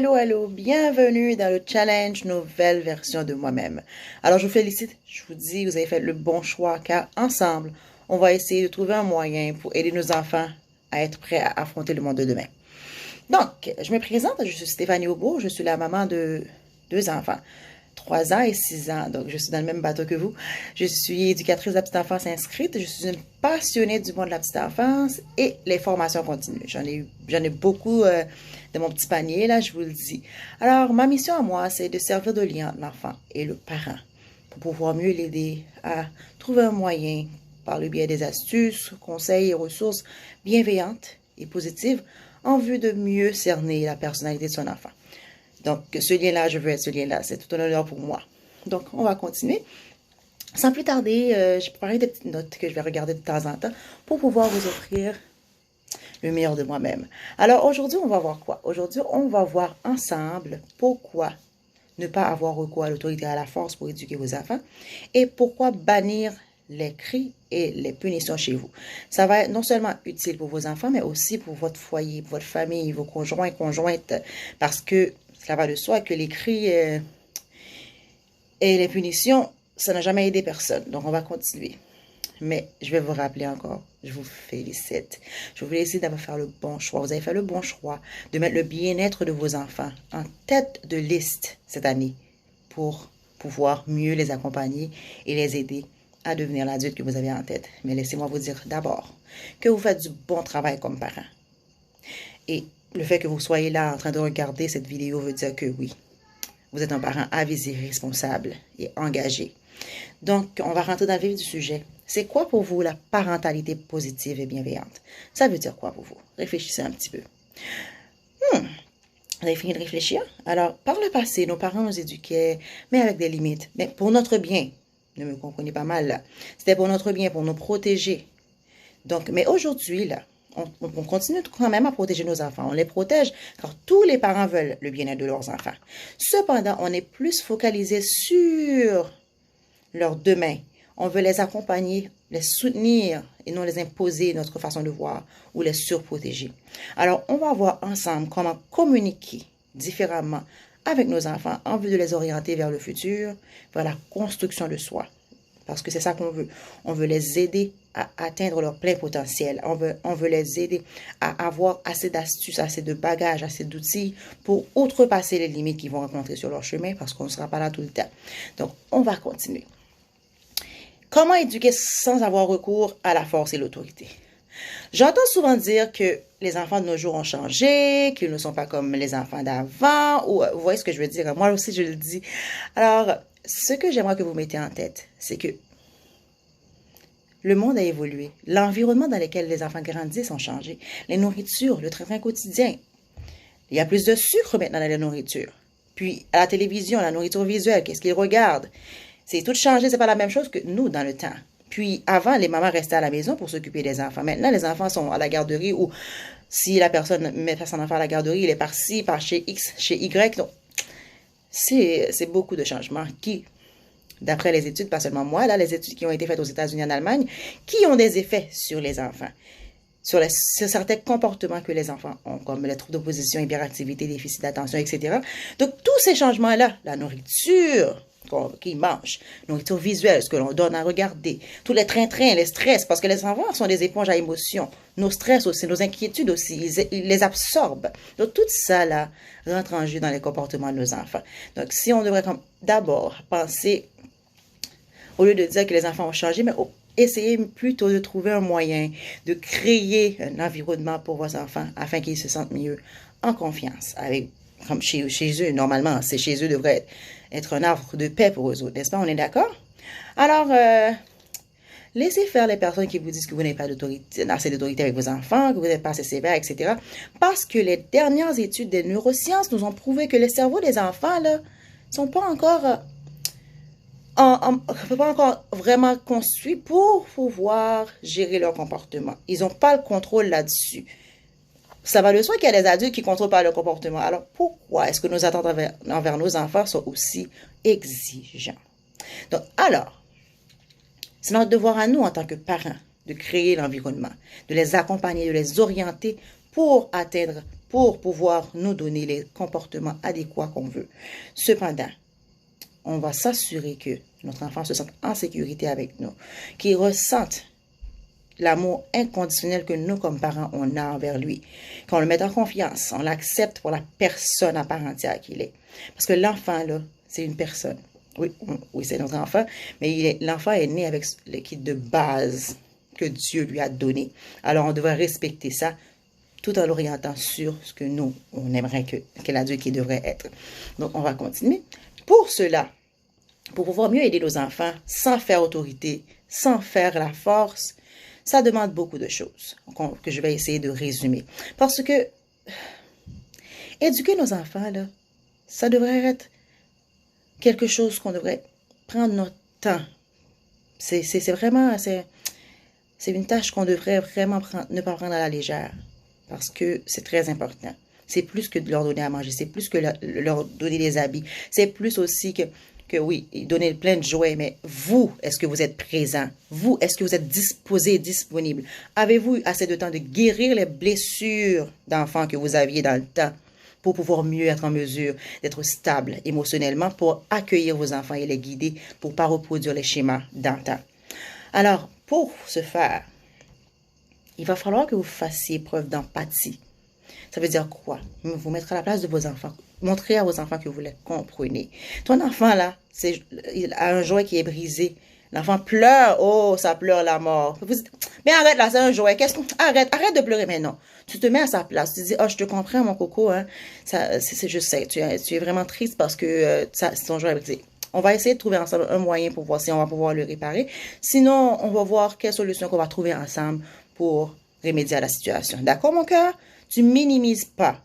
Allô, bienvenue dans le challenge nouvelle version de moi-même. Alors je vous félicite, je vous dis, vous avez fait le bon choix car ensemble, on va essayer de trouver un moyen pour aider nos enfants à être prêts à affronter le monde de demain. Donc, je me présente, je suis Stéphanie Aubourg, je suis la maman de deux enfants, 3 ans et 6 ans, donc je suis dans le même bateau que vous. Je suis éducatrice de la petite enfance inscrite, je suis une passionnée du monde de la petite enfance et les formations continues. J'en ai beaucoup de mon petit panier, là, je vous le dis. Alors, ma mission à moi, c'est de servir de lien entre l'enfant et le parent pour pouvoir mieux l'aider à trouver un moyen, par le biais des astuces, conseils et ressources bienveillantes et positives, en vue de mieux cerner la personnalité de son enfant. Donc, ce lien-là, je veux être ce lien-là. C'est tout un honneur pour moi. Donc, on va continuer. Sans plus tarder, j'ai préparé des petites notes que je vais regarder de temps en temps pour pouvoir vous offrir le meilleur de moi-même. Alors, aujourd'hui, on va voir quoi? Aujourd'hui, on va voir ensemble pourquoi ne pas avoir recours à l'autorité et à la force pour éduquer vos enfants et pourquoi bannir les cris et les punitions chez vous. Ça va être non seulement utile pour vos enfants, mais aussi pour votre foyer, pour votre famille, vos conjoints, conjointes, parce que cela va de soi que les cris et les punitions, ça n'a jamais aidé personne. Donc, on va continuer. Mais je vais vous rappeler encore, je vous félicite. Je vous félicite d'avoir fait le bon choix. Vous avez fait le bon choix de mettre le bien-être de vos enfants en tête de liste cette année pour pouvoir mieux les accompagner et les aider à devenir l'adulte que vous avez en tête. Mais laissez-moi vous dire d'abord que vous faites du bon travail comme parent. Et le fait que vous soyez là en train de regarder cette vidéo veut dire que oui, vous êtes un parent avisé, responsable et engagé. Donc, on va rentrer dans le vif du sujet. C'est quoi pour vous la parentalité positive et bienveillante? Ça veut dire quoi pour vous? Réfléchissez un petit peu. Vous avez fini de réfléchir? Alors, par le passé, nos parents nous éduquaient, mais avec des limites. Mais pour notre bien. Ne me comprenez pas mal, là. C'était pour notre bien, pour nous protéger. Donc, mais aujourd'hui, là, on continue quand même à protéger nos enfants. On les protège car tous les parents veulent le bien-être de leurs enfants. Cependant, on est plus focalisé sur leur demain. On veut les accompagner, les soutenir et non les imposer notre façon de voir ou les surprotéger. Alors, on va voir ensemble comment communiquer différemment avec nos enfants en vue de les orienter vers le futur, vers la construction de soi. Parce que c'est ça qu'on veut. On veut les aider à atteindre leur plein potentiel. On veut les aider à avoir assez d'astuces, assez de bagages, assez d'outils pour outrepasser les limites qu'ils vont rencontrer sur leur chemin parce qu'on ne sera pas là tout le temps. Donc, on va continuer. Comment éduquer sans avoir recours à la force et l'autorité? J'entends souvent dire que les enfants de nos jours ont changé, qu'ils ne sont pas comme les enfants d'avant, ou vous voyez ce que je veux dire? Moi aussi, je le dis. Alors, ce que j'aimerais que vous mettez en tête, c'est que le monde a évolué. L'environnement dans lequel les enfants grandissent ont changé. Les nourritures, le train-train quotidien. Il y a plus de sucre maintenant dans la nourriture. Puis, à la télévision, la nourriture visuelle, qu'est-ce qu'ils regardent? C'est tout changé, c'est pas la même chose que nous dans le temps. Puis, avant, les mamans restaient à la maison pour s'occuper des enfants. Maintenant, les enfants sont à la garderie ou si la personne met son enfant à la garderie, il est par-ci, par chez X, chez Y. Donc, c'est beaucoup de changements qui, d'après les études, pas seulement moi, là, les études qui ont été faites aux États-Unis et en Allemagne, qui ont des effets sur les enfants, sur certains comportements que les enfants ont, comme les troubles d'opposition, hyperactivité, déficit d'attention, etc. Donc, tous ces changements-là, la nourriture qu'ils mangent, nourriture visuelle, ce que l'on donne à regarder, tous les trains-trains, les stress, parce que les enfants sont des éponges à émotions, nos stress aussi, nos inquiétudes aussi, ils les absorbent. Donc, tout ça, là, rentre en jeu dans les comportements de nos enfants. Donc, si on devrait d'abord penser, au lieu de dire que les enfants ont changé, mais essayez plutôt de trouver un moyen de créer un environnement pour vos enfants afin qu'ils se sentent mieux en confiance. Comme chez eux, normalement, c'est chez eux devrait être un havre de paix pour eux autres, n'est-ce pas? On est d'accord? Alors, laissez faire les personnes qui vous disent que vous n'avez pas assez d'autorité avec vos enfants, que vous n'êtes pas assez sévère, etc. Parce que les dernières études des neurosciences nous ont prouvé que les cerveaux des enfants, là, sont pas encore pas encore vraiment construits pour pouvoir gérer leur comportement. Ils n'ont pas le contrôle là-dessus. Ça va de soi qu'il y a des adultes qui ne contrôlent pas leur comportement. Alors, pourquoi est-ce que nos attentes envers nos enfants sont aussi exigeants? Donc, alors, c'est notre devoir à nous en tant que parents de créer l'environnement, de les accompagner, de les orienter pour atteindre pour pouvoir nous donner les comportements adéquats qu'on veut. Cependant, on va s'assurer que notre enfant se sente en sécurité avec nous, qu'il ressente l'amour inconditionnel que nous, comme parents, on a envers lui. Qu'on le mette en confiance, on l'accepte pour la personne à part entière qu'il est. Parce que l'enfant, là, c'est une personne. Oui, oui, c'est notre enfant, mais l'enfant est né avec le kit de base que Dieu lui a donné. Alors, on devrait respecter ça tout en l'orientant sur ce que nous, on aimerait qu'elle adulte qui devrait être. Donc, on va continuer. Pour cela, pour pouvoir mieux aider nos enfants sans faire autorité, sans faire la force, ça demande beaucoup de choses que je vais essayer de résumer. Parce que éduquer nos enfants, là, ça devrait être quelque chose qu'on devrait prendre notre temps. C'est vraiment, c'est une tâche qu'on devrait vraiment ne pas prendre à la légère. Parce que c'est très important. C'est plus que de leur donner à manger, c'est plus que leur donner des habits. C'est plus aussi que oui, donner plein de jouets, mais vous, est-ce que vous êtes présent? Vous, est-ce que vous êtes disposé, disponible? Avez-vous assez de temps de guérir les blessures d'enfants que vous aviez dans le temps pour pouvoir mieux être en mesure d'être stable émotionnellement pour accueillir vos enfants et les guider pour ne pas reproduire les schémas d'antan? Alors, pour ce faire, il va falloir que vous fassiez preuve d'empathie. Ça veut dire quoi? Vous mettre à la place de vos enfants. Montrez à vos enfants que vous les comprenez. Ton enfant, là, il a un jouet qui est brisé. L'enfant pleure. Oh, ça pleure la mort. Mais arrête là, c'est un jouet. Arrête de pleurer maintenant. Tu te mets à sa place. Tu te dis, oh, je te comprends, mon coco. Hein. Je sais, tu es vraiment triste parce que ton jouet est brisé. On va essayer de trouver ensemble un moyen pour voir si on va pouvoir le réparer. Sinon, on va voir quelle solution qu'on va trouver ensemble pour remédier à la situation. D'accord, mon cœur? Tu minimises pas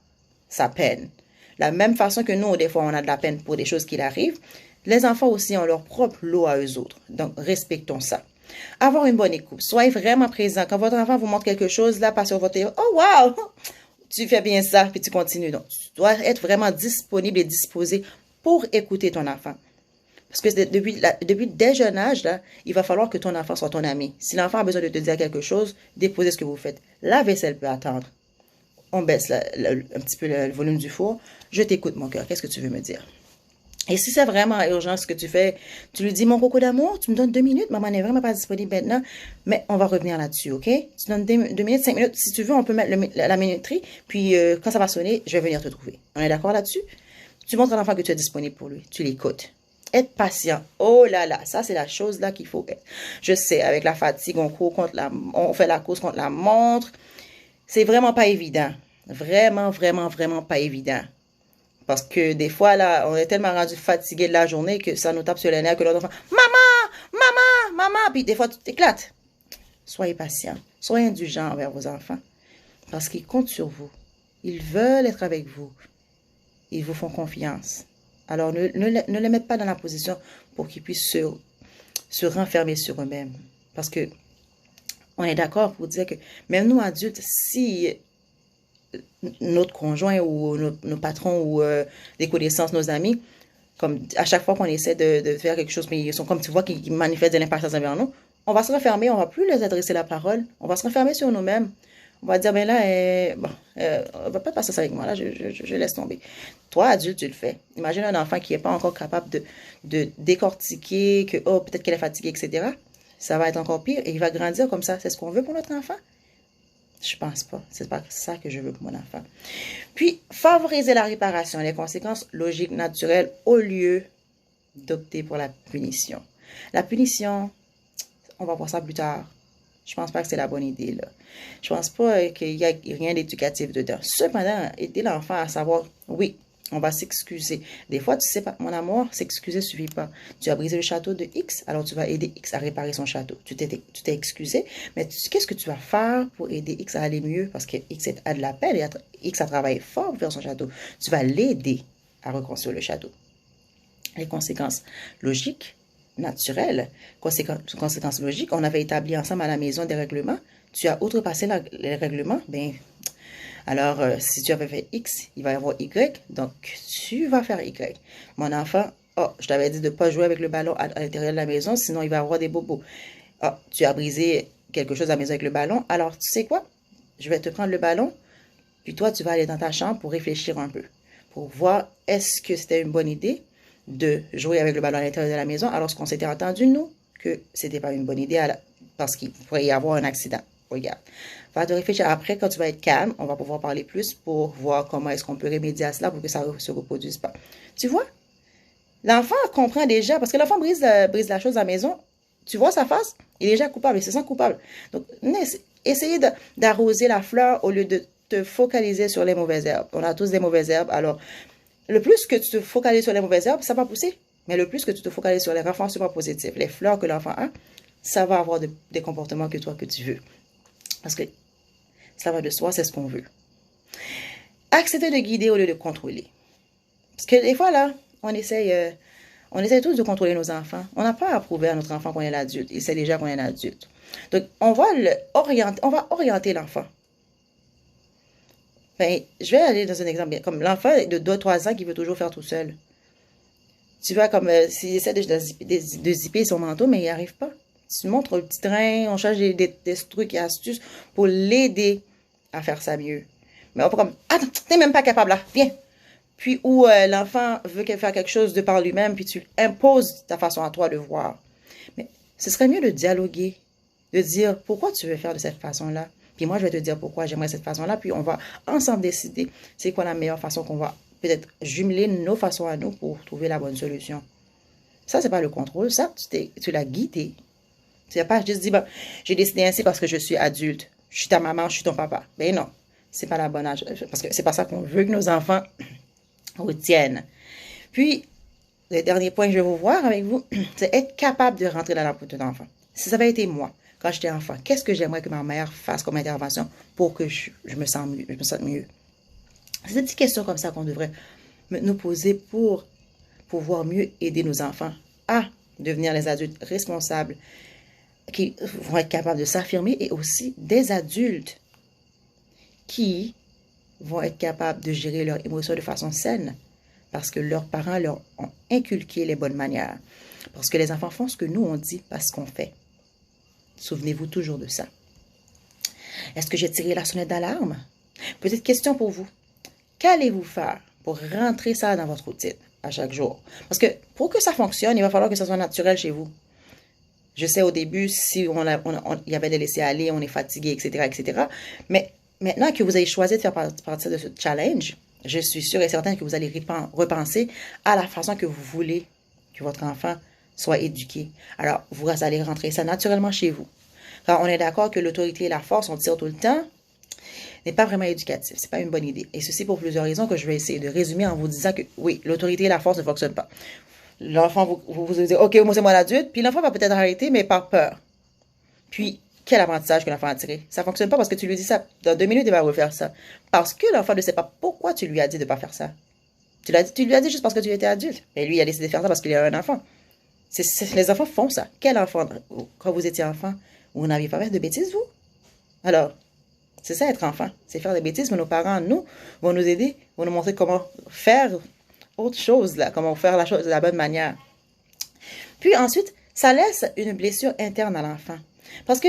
sa peine. La même façon que nous, des fois, on a de la peine pour des choses qui arrivent, les enfants aussi ont leur propre lot à eux autres. Donc, respectons ça. Avoir une bonne écoute. Soyez vraiment présent. Quand votre enfant vous montre quelque chose, là, passez sur votre téléphone. Oh, wow! Tu fais bien ça, puis tu continues. Donc, tu dois être vraiment disponible et disposé pour écouter ton enfant. Parce que depuis dès jeune âge, là, il va falloir que ton enfant soit ton ami. Si l'enfant a besoin de te dire quelque chose, déposez ce que vous faites. La vaisselle peut attendre. On baisse un petit peu le volume du four. Je t'écoute, mon cœur. Qu'est-ce que tu veux me dire? Et si c'est vraiment urgent ce que tu fais, tu lui dis, mon coco d'amour, tu me donnes 2 minutes. Maman n'est vraiment pas disponible maintenant. Mais on va revenir là-dessus, OK? Tu donnes 2 minutes, 5 minutes. Si tu veux, on peut mettre la minuterie. Puis quand ça va sonner, je vais venir te trouver. On est d'accord là-dessus? Tu montres à l'enfant que tu es disponible pour lui. Tu l'écoutes. Être patient. Oh là là, ça c'est la chose là qu'il faut être. Je sais, avec la fatigue, on fait la course contre la montre. C'est vraiment pas évident. Vraiment, vraiment, vraiment pas évident. Parce que des fois, là, on est tellement rendu fatigué de la journée que ça nous tape sur les nerfs que l'autre enfant, maman, maman, maman. Puis des fois, tu t'éclates. Soyez patient. Soyez indulgent envers vos enfants. Parce qu'ils comptent sur vous. Ils veulent être avec vous. Ils vous font confiance. Alors, ne les mettez pas dans la position pour qu'ils puissent se renfermer sur eux-mêmes. Parce que on est d'accord pour dire que même nous adultes, si notre conjoint ou nos patrons ou des connaissances, nos amis, comme à chaque fois qu'on essaie de faire quelque chose, mais ils sont comme tu vois, qui manifestent de l'impatience envers nous, on va se refermer, on va plus les adresser la parole, on va se refermer sur nous-mêmes. On va dire, ben là, on va pas passer ça avec moi, là, je laisse tomber. Toi, adulte, tu le fais. Imagine un enfant qui n'est pas encore capable de décortiquer, que, oh, peut-être qu'elle est fatiguée, etc. Ça va être encore pire et il va grandir comme ça. C'est ce qu'on veut pour notre enfant? Je pense pas. C'est pas ça que je veux pour mon enfant. Puis, favoriser la réparation, les conséquences logiques, naturelles, au lieu d'opter pour la punition. La punition, on va voir ça plus tard. Je pense pas que c'est la bonne idée, là. Je pense pas qu'il y a rien d'éducatif dedans. Cependant, aider l'enfant à savoir, oui, on va s'excuser. Des fois, tu sais pas, mon amour, s'excuser suffit pas. Tu as brisé le château de X, alors tu vas aider X à réparer son château. Tu t'es excusé, mais qu'est-ce que tu vas faire pour aider X à aller mieux? Parce que X a de la peine et X a travaillé fort pour faire son château. Tu vas l'aider à reconstruire le château. Les conséquences logiques, naturelles, conséquences logiques, on avait établi ensemble à la maison des règlements. Tu as outrepassé les règlements, ben, alors, si tu avais fait X, il va y avoir Y, donc tu vas faire Y. Mon enfant, oh, je t'avais dit de ne pas jouer avec le ballon à l'intérieur de la maison, sinon il va y avoir des bobos. Oh, tu as brisé quelque chose à la maison avec le ballon, alors tu sais quoi? Je vais te prendre le ballon, Puis toi, tu vas aller dans ta chambre pour réfléchir un peu, pour voir est-ce que c'était une bonne idée de jouer avec le ballon à l'intérieur de la maison alors qu'on s'était entendu, nous, que c'était pas une bonne idée parce qu'il pourrait y avoir un accident. Regarde. Va te réfléchir. Après, quand tu vas être calme, on va pouvoir parler plus pour voir comment est-ce qu'on peut remédier à cela pour que ça ne se reproduise pas. Tu vois? L'enfant comprend déjà, parce que l'enfant brise la chose à la maison. Tu vois sa face? Il est déjà coupable, il se sent coupable. Donc, essayez d'arroser la fleur au lieu de te focaliser sur les mauvaises herbes. On a tous des mauvaises herbes. Alors, le plus que tu te focalises sur les mauvaises herbes, ça va pousser. Mais le plus que tu te focalises sur les renforcements positifs, les fleurs que l'enfant a, ça va avoir des comportements que toi, que tu veux. Parce que ça va de soi, c'est ce qu'on veut. Accepter de guider au lieu de contrôler. Parce que des fois, là, on essaye tous de contrôler nos enfants. On n'a pas à prouver à notre enfant qu'on est l'adulte. Il sait déjà qu'on est l'adulte. Donc, on va orienter l'enfant. Ben, je vais aller dans un exemple, comme l'enfant de 2-3 ans qui veut toujours faire tout seul. Tu vois, comme s'il essaie de zipper son manteau, mais il n'y arrive pas. Tu montres le petit train, on change des trucs et astuces pour l'aider à faire ça mieux. Mais on peut comme, attends, t'es même pas capable là, viens. Puis où l'enfant veut faire quelque chose de par lui-même, puis tu imposes ta façon à toi de voir. Mais ce serait mieux de dialoguer, de dire pourquoi tu veux faire de cette façon-là. Puis moi, je vais te dire pourquoi j'aimerais cette façon-là. Puis on va ensemble décider c'est quoi la meilleure façon qu'on va peut-être jumeler nos façons à nous pour trouver la bonne solution. Ça, c'est pas le contrôle. Ça, tu l'as guidé. Tu n'as pas juste dit, bon, j'ai décidé ainsi parce que je suis adulte. Je suis ta maman, je suis ton papa. Ben non, c'est pas la bonne âge. Parce que c'est pas ça qu'on veut que nos enfants retiennent. Puis, le dernier point que je vais vous voir avec vous, c'est être capable de rentrer dans la peau de ton enfant. Si ça avait été moi, quand j'étais enfant, qu'est-ce que j'aimerais que ma mère fasse comme intervention pour que je me sente mieux? C'est des petites questions comme ça qu'on devrait nous poser pour pouvoir mieux aider nos enfants à devenir les adultes responsables qui vont être capables de s'affirmer et aussi des adultes qui vont être capables de gérer leurs émotions de façon saine parce que leurs parents leur ont inculqué les bonnes manières. Parce que les enfants font ce que nous on dit, pas ce qu'on fait. Souvenez-vous toujours de ça. Est-ce que j'ai tiré la sonnette d'alarme? Petite question pour vous. Qu'allez-vous faire pour rentrer ça dans votre routine à chaque jour? Parce que pour que ça fonctionne, il va falloir que ça soit naturel chez vous. Je sais au début, si il y avait des laisser-aller, on est fatigué, etc., etc. Mais maintenant que vous avez choisi de faire partie de ce challenge, je suis sûre et certaine que vous allez repenser à la façon que vous voulez que votre enfant soit éduqué. Alors, vous allez rentrer ça naturellement chez vous. Car on est d'accord que l'autorité et la force, on tire tout le temps, n'est pas vraiment éducatif. C'est pas une bonne idée. Et ceci pour plusieurs raisons que je vais essayer de résumer en vous disant que oui, l'autorité et la force ne fonctionnent pas. L'enfant, vous dites, OK, moi c'est moi l'adulte, puis l'enfant va peut-être arrêter, mais par peur. Puis, quel apprentissage que l'enfant a tiré? Ça ne fonctionne pas parce que tu lui dis ça. Dans 2 minutes, il va refaire ça. Parce que l'enfant ne sait pas pourquoi tu lui as dit de ne pas faire ça. Tu lui as dit juste parce que tu étais adulte. Mais lui, il a décidé de faire ça parce qu'il est un enfant. Les enfants font ça. Quel enfant, quand vous étiez enfant, vous n'aviez pas fait de bêtises, vous? Alors, c'est ça être enfant. C'est faire des bêtises, mais nos parents, nous, vont nous aider, vont nous montrer comment faire autre chose, là, comment faire la chose de la bonne manière. Puis ensuite, ça laisse une blessure interne à l'enfant. Parce que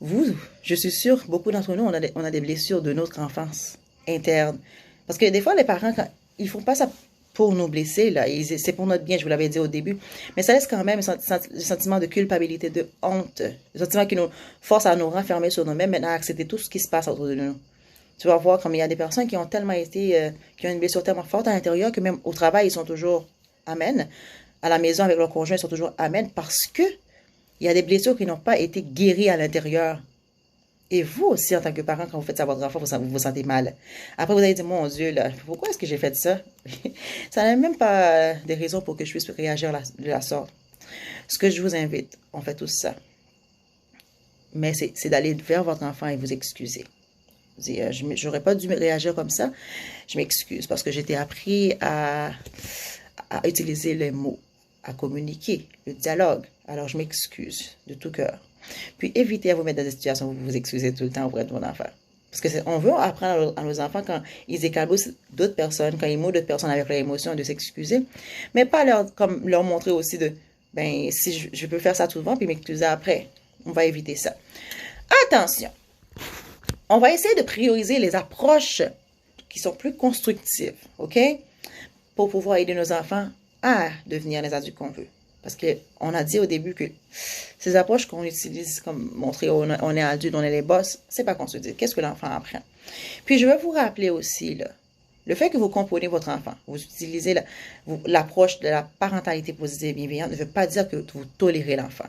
vous, je suis sûre, beaucoup d'entre nous, on a des blessures de notre enfance interne. Parce que des fois, les parents, ils font pas ça pour nous blesser, là. C'est pour notre bien, je vous l'avais dit au début. Mais ça laisse quand même un sentiment de culpabilité, de honte. Un sentiment qui nous force à nous renfermer sur nous-mêmes, maintenant à accepter tout ce qui se passe autour de nous. Tu vas voir comme il y a des personnes qui ont tellement été, qui ont une blessure tellement forte à l'intérieur que même au travail, ils sont toujours amen. À la maison avec leur conjoint, ils sont toujours amen parce que il y a des blessures qui n'ont pas été guéries à l'intérieur. Et vous aussi, en tant que parent, quand vous faites ça à votre enfant, vous vous sentez mal. Après, vous allez dire, mon Dieu, là, pourquoi est-ce que j'ai fait ça? Ça n'a même pas des raisons pour que je puisse réagir de la sorte. Ce que je vous invite, on fait tout ça. Mais c'est d'aller vers votre enfant et vous excuser. Je n'aurais pas dû réagir comme ça. Je m'excuse parce que j'étais appris à utiliser les mots, à communiquer, le dialogue. Alors, je m'excuse de tout cœur. Puis, évitez à vous mettre dans des situations où vous vous excusez tout le temps auprès de vos enfants. Parce qu'on veut apprendre à nos enfants quand ils éclaboussent d'autres personnes, quand ils mouent d'autres personnes avec leurs émotions, de s'excuser. Mais pas leur montrer aussi ben, si je peux faire ça souvent, puis m'excuser après. On va éviter ça. Attention! on va essayer de prioriser les approches qui sont plus constructives, OK? Pour pouvoir aider nos enfants à devenir les adultes qu'on veut. Parce qu'on a dit au début que ces approches qu'on utilise comme montrer on est adulte, on est les boss, c'est pas constructif. Qu'est-ce que l'enfant apprend? Puis je veux vous rappeler aussi, là, le fait que vous comprenez votre enfant, vous utilisez l'approche de la parentalité positive et bienveillante ne veut pas dire que vous tolérez l'enfant.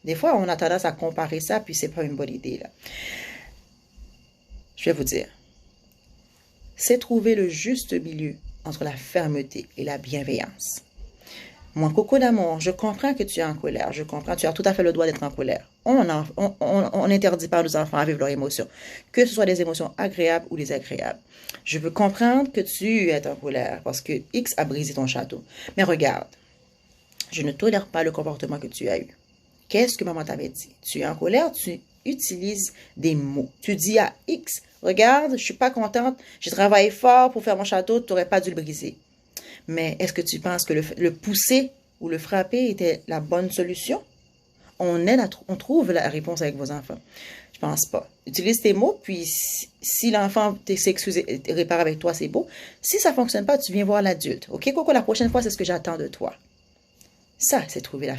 Des fois, on a tendance à comparer ça, puis c'est pas une bonne idée, là. Je vais vous dire, c'est trouver le juste milieu entre la fermeté et la bienveillance. Mon coco d'amour, je comprends que tu es en colère. Je comprends, tu as tout à fait le droit d'être en colère. On n'interdit pas à nos enfants à vivre leurs émotions, que ce soit des émotions agréables ou désagréables. Je veux comprendre que tu es en colère parce que X a brisé ton château. Mais regarde, je ne tolère pas le comportement que tu as eu. Qu'est-ce que maman t'avait dit? Tu es en colère, tu utilises des mots. Tu dis à X, regarde, je ne suis pas contente, j'ai travaillé fort pour faire mon château, tu n'aurais pas dû le briser. Mais est-ce que tu penses que le pousser ou le frapper était la bonne solution? On trouve la réponse avec vos enfants. Je pense pas. Utilise tes mots, puis si l'enfant s'excuse et répare avec toi, c'est beau. Si ça ne fonctionne pas, tu viens voir l'adulte. OK, Coco, la prochaine fois, c'est ce que j'attends de toi. Ça, c'est trouver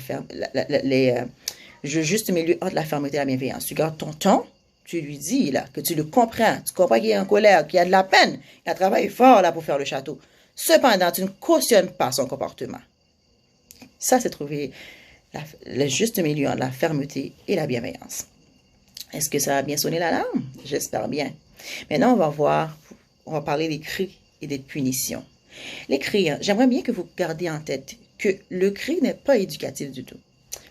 le juste milieu entre la fermeté et la bienveillance. Tu gardes ton ton, tu lui dis là, que tu le comprends. Tu comprends qu'il est en colère, qu'il a de la peine. Il a travaillé fort là pour faire le château. Cependant, tu ne cautionnes pas son comportement. Ça, c'est trouver le juste milieu entre la fermeté et la bienveillance. Est-ce que ça a bien sonné l'alarme? J'espère bien. Maintenant, on va parler des cris et des punitions. Les cris, j'aimerais bien que vous gardiez en tête que le cri n'est pas éducatif du tout.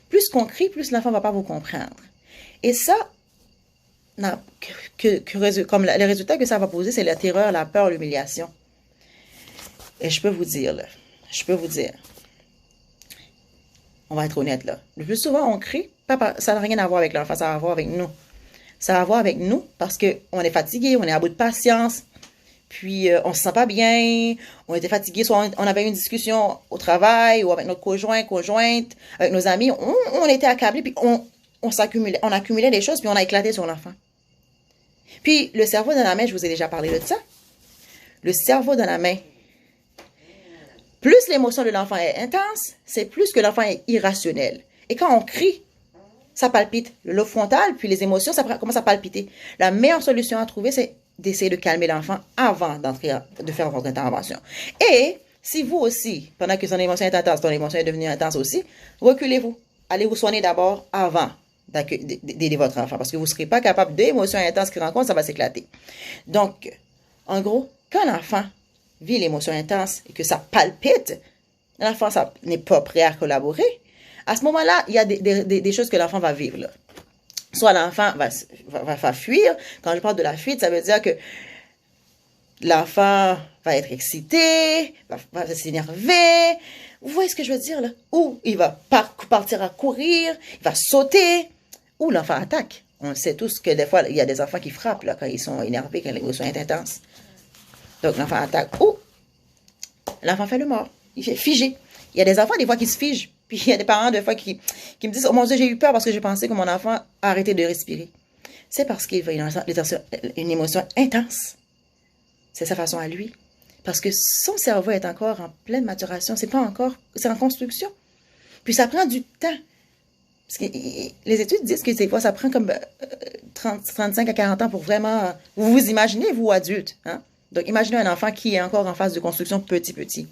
Plus qu'on crie, plus l'enfant ne va pas vous comprendre. Et ça, comme le résultat que ça va poser, c'est la terreur, la peur, l'humiliation. Et je peux vous dire, on va être honnête là. Le plus souvent, on crie, ça n'a rien à voir avec l'enfant, ça va à voir avec nous. Ça va à voir avec nous parce qu'on est fatigué, on est à bout de patience, puis on se sent pas bien, on était fatigué, soit on avait une discussion au travail ou avec notre conjointe, avec nos amis, on était accablé, puis on accumulait des choses, puis on a éclaté sur l'enfant. Puis le cerveau dans la main, je vous ai déjà parlé de ça. Le cerveau dans la main, plus l'émotion de l'enfant est intense, c'est plus que l'enfant est irrationnel. Et quand on crie, ça palpite. Le lobe frontal, puis les émotions, ça commence à palpiter. La meilleure solution à trouver, c'est d'essayer de calmer l'enfant avant de faire votre intervention. Et si vous aussi, pendant que son émotion est intense, ton émotion est devenue intense aussi, reculez-vous. Allez vous soigner d'abord avant d'aider votre enfant. Parce que vous ne serez pas capable d'émotions intenses qu'il rencontre, ça va s'éclater. Donc, en gros, quand l'enfant vit l'émotion intense et que ça palpite, l'enfant n'est pas prêt à collaborer. À ce moment-là, il y a des choses que l'enfant va vivre. Là. Soit l'enfant va fuir. Quand je parle de la fuite, ça veut dire que l'enfant va être excité, va s'énerver. Vous voyez ce que je veux dire là? Ou il va partir à courir, il va sauter, ou l'enfant attaque. On sait tous que des fois, il y a des enfants qui frappent là, quand ils sont énervés, quand l'émotion est intense. Donc l'enfant attaque. Ou l'enfant fait le mort. Il fait figé. Il y a des enfants, des fois, qui se figent. Puis il y a des parents, des fois, qui me disent, oh mon Dieu, j'ai eu peur parce que j'ai pensé que mon enfant a arrêté de respirer. C'est parce qu'il a une émotion intense. C'est sa façon à lui. Parce que son cerveau est encore en pleine maturation. C'est en construction. Puis ça prend du temps. Parce que les études disent que des fois, ça prend comme 35 à 40 ans pour vraiment vous imaginez, vous, adulte. Hein? Donc, imaginez un enfant qui est encore en phase de construction petit.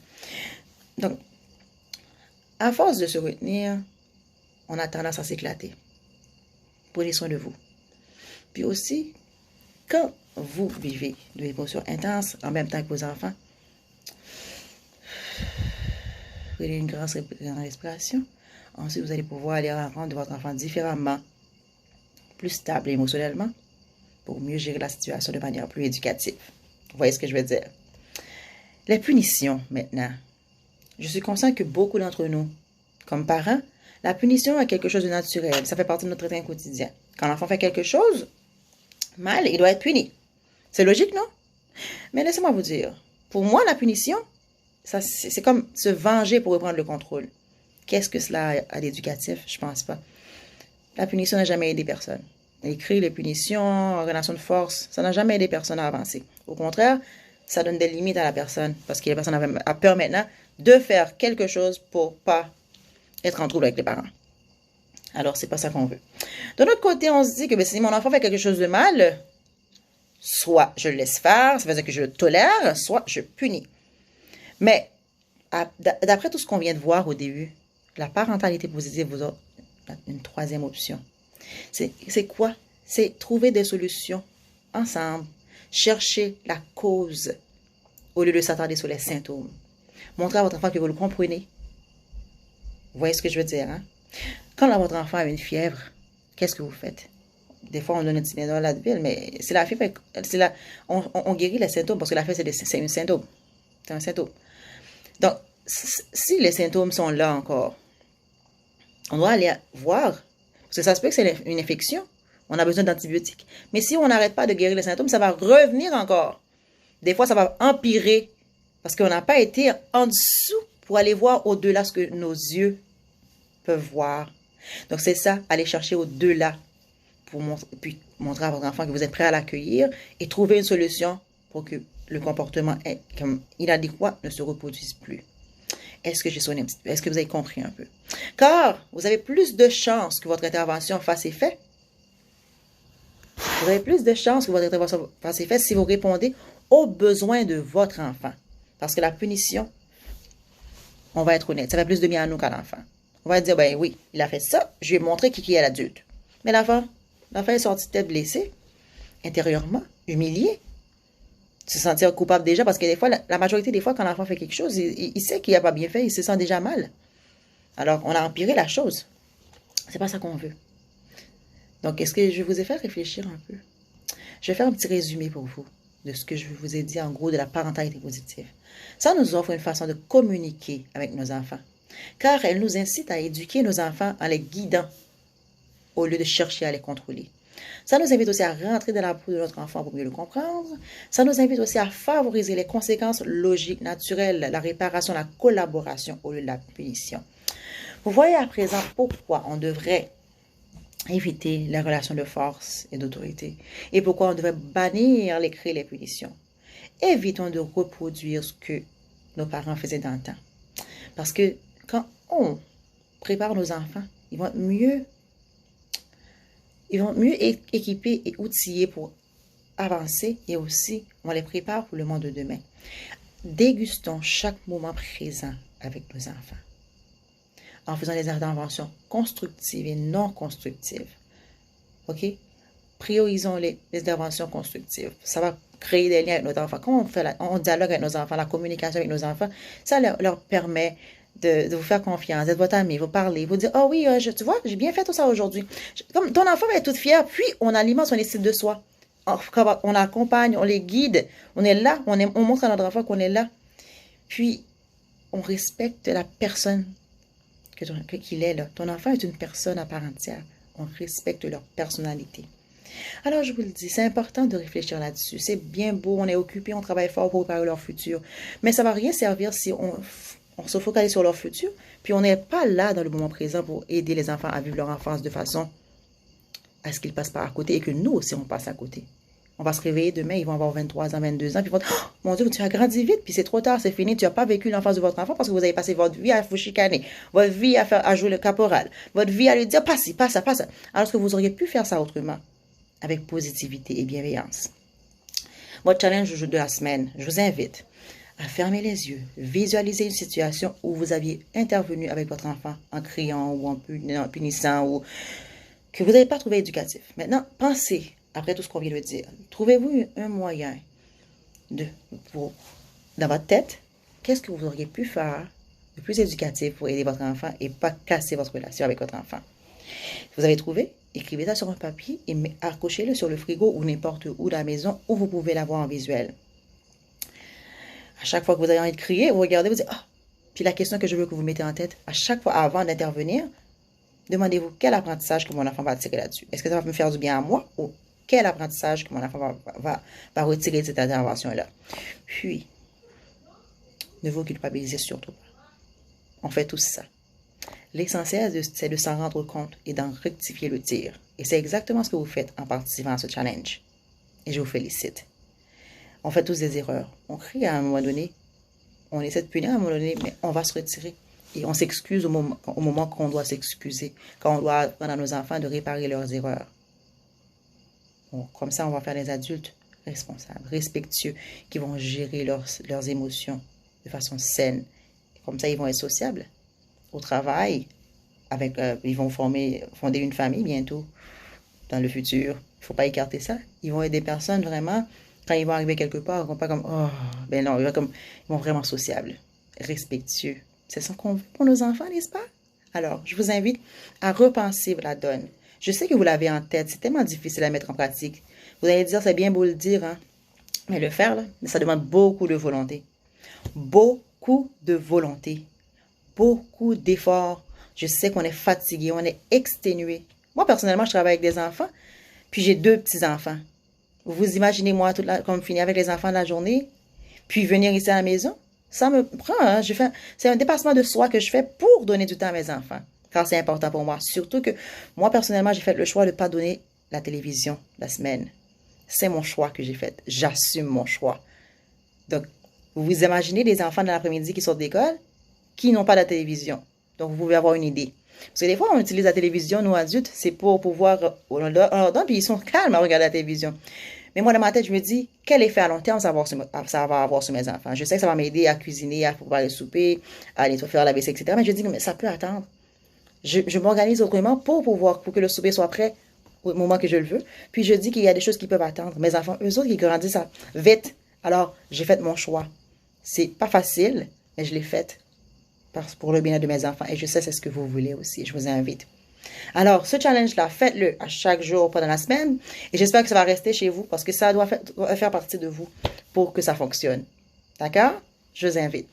Donc, à force de se retenir, on a tendance à s'éclater. Prenez soin de vous. Puis aussi, quand vous vivez de l'émotion intense en même temps que vos enfants, prenez une grande respiration. Ensuite, vous allez pouvoir aller rencontrer votre enfant différemment, plus stable émotionnellement, pour mieux gérer la situation de manière plus éducative. Vous voyez ce que je veux dire? Les punitions, maintenant. Je suis conscient que beaucoup d'entre nous, comme parents, la punition est quelque chose de naturel. Ça fait partie de notre train quotidien. Quand l'enfant fait quelque chose mal, il doit être puni. C'est logique, non? Mais laissez-moi vous dire, pour moi, la punition, c'est comme se venger pour reprendre le contrôle. Qu'est-ce que cela a d'éducatif? Je pense pas. La punition n'a jamais aidé personne. les cris, les punitions, relation de force, ça n'a jamais aidé personne à avancer. Au contraire, ça donne des limites à la personne parce que la personne a peur maintenant de faire quelque chose pour pas être en trouble avec les parents. Alors, c'est pas ça qu'on veut. De l'autre côté, on se dit que si mon enfant fait quelque chose de mal, soit je le laisse faire, ça veut dire que je le tolère, soit je punis. Mais, d'après tout ce qu'on vient de voir au début, la parentalité positive vous a une troisième option. C'est quoi? C'est trouver des solutions ensemble, chercher la cause au lieu de s'attarder sur les symptômes. Montrez à votre enfant que vous le comprenez. Vous voyez ce que je veux dire, hein? Quand votre enfant a une fièvre, qu'est-ce que vous faites? Des fois, on donne un Tylenol, Advil, mais c'est la fièvre, on guérit les symptômes parce que la fièvre, c'est un symptôme. C'est un symptôme. Donc, si les symptômes sont là encore, on doit aller voir. Parce que ça se peut que c'est une infection. On a besoin d'antibiotiques. Mais si on n'arrête pas de guérir les symptômes, ça va revenir encore. Des fois, ça va empirer. Parce qu'on n'a pas été en dessous pour aller voir au-delà ce que nos yeux peuvent voir. Donc, c'est ça, aller chercher au-delà pour puis montrer à votre enfant que vous êtes prêt à l'accueillir et trouver une solution pour que le comportement inadéquat ne se reproduise plus. Est-ce que j'ai sonné un petit peu? Est-ce que vous avez compris un peu? Car vous avez plus de chances que votre intervention fasse effet. Vous avez plus de chances que votre intervention fasse effet si vous répondez aux besoins de votre enfant. Parce que la punition, on va être honnête, ça fait plus de bien à nous qu'à l'enfant. On va dire, ben oui, il a fait ça, je lui ai montré qui est l'adulte. Mais l'enfant est sorti de tête blessé, intérieurement, humilié, se sentir coupable déjà, parce que des fois, la majorité des fois, quand l'enfant fait quelque chose, il sait qu'il n'a pas bien fait, il se sent déjà mal. Alors, on a empiré la chose. C'est pas ça qu'on veut. Donc, est-ce que je vous ai fait réfléchir un peu? Je vais faire un petit résumé pour vous de ce que je vous ai dit en gros de la parentalité positive. Ça nous offre une façon de communiquer avec nos enfants, car elle nous incite à éduquer nos enfants en les guidant au lieu de chercher à les contrôler. Ça nous invite aussi à rentrer dans la peau de notre enfant pour mieux le comprendre. Ça nous invite aussi à favoriser les conséquences logiques, naturelles, la réparation, la collaboration au lieu de la punition. Vous voyez à présent pourquoi on devrait éviter les relations de force et d'autorité et pourquoi on devrait bannir les cris et les punitions. Évitons de reproduire ce que nos parents faisaient dans le temps. Parce que quand on prépare nos enfants, ils vont mieux équipés et outillés pour avancer et aussi on les prépare pour le monde de demain. Dégustons chaque moment présent avec nos enfants en faisant des interventions constructives et non constructives. OK? Priorisons les interventions constructives. Ça va créer des liens avec nos enfants. Quand on dialogue avec nos enfants, la communication avec nos enfants, ça leur permet de vous faire confiance, d'être votre ami, vous parler, vous dire, oh oui, tu vois, j'ai bien fait tout ça aujourd'hui. Comme ton enfant va être toute fière, puis on alimente son estime de soi. On accompagne, on les guide, on est là, on montre à notre enfant qu'on est là. Puis, on respecte la personne qu'il est là. Ton enfant est une personne à part entière. On respecte leur personnalité. Alors, je vous le dis, c'est important de réfléchir là-dessus. C'est bien beau, on est occupé, on travaille fort pour préparer leur futur. Mais ça ne va rien servir si on se focalise sur leur futur, puis on n'est pas là dans le moment présent pour aider les enfants à vivre leur enfance de façon à ce qu'ils passent par à côté et que nous aussi, on passe à côté. On va se réveiller demain, ils vont avoir 23 ans, 22 ans, puis ils vont dire, oh, mon Dieu, tu as grandi vite, puis c'est trop tard, c'est fini, tu n'as pas vécu l'enfance de votre enfant parce que vous avez passé votre vie à vous chicaner, votre vie à jouer le caporal, votre vie à lui dire, passe, passe, passe, alors que vous auriez pu faire ça autrement, avec positivité et bienveillance. Votre challenge de la semaine, je vous invite à fermer les yeux, visualiser une situation où vous aviez intervenu avec votre enfant en criant ou en punissant ou que vous n'avez pas trouvé éducatif. Maintenant, pensez, après tout ce qu'on vient de dire, trouvez-vous un moyen dans votre tête, qu'est-ce que vous auriez pu faire de plus éducatif pour aider votre enfant et pas casser votre relation avec votre enfant. Vous avez trouvé? Écrivez ça sur un papier et accrochez-le sur le frigo ou n'importe où dans la maison où vous pouvez l'avoir en visuel. À chaque fois que vous avez envie de crier, vous regardez, vous dites, ah, puis la question que je veux que vous mettez en tête, à chaque fois avant d'intervenir, demandez-vous quel apprentissage que mon enfant va tirer là-dessus. Est-ce que ça va me faire du bien à moi ou quel apprentissage que mon enfant va retirer de cette intervention-là. Puis, ne vous culpabilisez surtout pas. On fait tout ça. L'essentiel, c'est de s'en rendre compte et d'en rectifier le tir. Et c'est exactement ce que vous faites en participant à ce challenge. Et je vous félicite. On fait tous des erreurs. On crie à un moment donné. On essaie de punir à un moment donné, mais on va se retirer. Et on s'excuse au moment qu'on doit s'excuser. Quand on doit apprendre à nos enfants de réparer leurs erreurs. Bon, comme ça, on va faire des adultes responsables, respectueux, qui vont gérer leurs émotions de façon saine. Comme ça, ils vont être sociables au travail. Ils vont fonder une famille bientôt, dans le futur. Il ne faut pas écarter ça. Ils vont être des personnes vraiment, quand ils vont arriver quelque part, ils vont pas comme, oh, ben non, ils vont vraiment sociables, respectueux. C'est ça qu'on veut pour nos enfants, n'est-ce pas? Alors, je vous invite à repenser la donne. Je sais que vous l'avez en tête, c'est tellement difficile à mettre en pratique. Vous allez dire, c'est bien beau le dire, hein? Mais le faire, là, ça demande beaucoup de volonté. Beaucoup de volonté. Beaucoup d'efforts. Je sais qu'on est fatigué, on est exténué. Moi, personnellement, je travaille avec des enfants, puis j'ai 2 petits-enfants. Vous imaginez, moi, comme finir avec les enfants de la journée, puis venir ici à la maison? Ça me prend, hein? C'est un dépassement de soi que je fais pour donner du temps à mes enfants. Car c'est important pour moi. Surtout que moi, personnellement, j'ai fait le choix de ne pas donner la télévision la semaine. C'est mon choix que j'ai fait. J'assume mon choix. Donc, vous vous imaginez des enfants dans l'après-midi qui sortent d'école, qui n'ont pas la télévision. Donc, vous pouvez avoir une idée. Parce que des fois, on utilise la télévision, nous adultes, c'est pour pouvoir, on leur donne, puis ils sont calmes à regarder la télévision. Mais moi, dans ma tête, je me dis, quel effet à long terme ça va avoir sur mes enfants? Je sais que ça va m'aider à cuisiner, à préparer le souper, à faire la vaisselle, etc. Mais je dis, mais ça peut attendre. Je m'organise autrement pour que le souper soit prêt au moment que je le veux. Puis je dis qu'il y a des choses qui peuvent attendre. Mes enfants, eux autres, ils grandissent vite. Alors, j'ai fait mon choix. C'est pas facile, mais je l'ai fait pour le bien de mes enfants. Et je sais c'est ce que vous voulez aussi. Je vous invite. Alors, ce challenge-là, faites-le à chaque jour pendant la semaine. Et j'espère que ça va rester chez vous parce que ça doit faire partie de vous pour que ça fonctionne. D'accord? Je vous invite.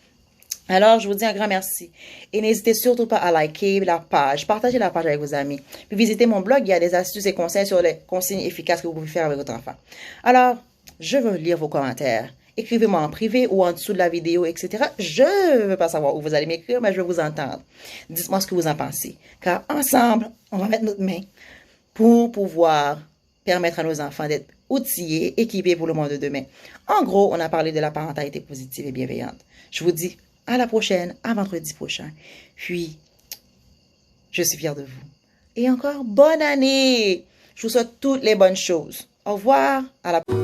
Alors, je vous dis un grand merci. Et n'hésitez surtout pas à liker la page. Partagez la page avec vos amis. Puis visitez mon blog. Il y a des astuces et conseils sur les consignes efficaces que vous pouvez faire avec votre enfant. Alors, je veux lire vos commentaires. Écrivez-moi en privé ou en dessous de la vidéo, etc. Je ne veux pas savoir où vous allez m'écrire, mais je veux vous entendre. Dites-moi ce que vous en pensez. Car ensemble, on va mettre notre main pour pouvoir permettre à nos enfants d'être outillés, équipés pour le monde de demain. En gros, on a parlé de la parentalité positive et bienveillante. Je vous dis à la prochaine, à vendredi prochain. Puis, je suis fière de vous. Et encore, bonne année! Je vous souhaite toutes les bonnes choses. Au revoir, à la prochaine.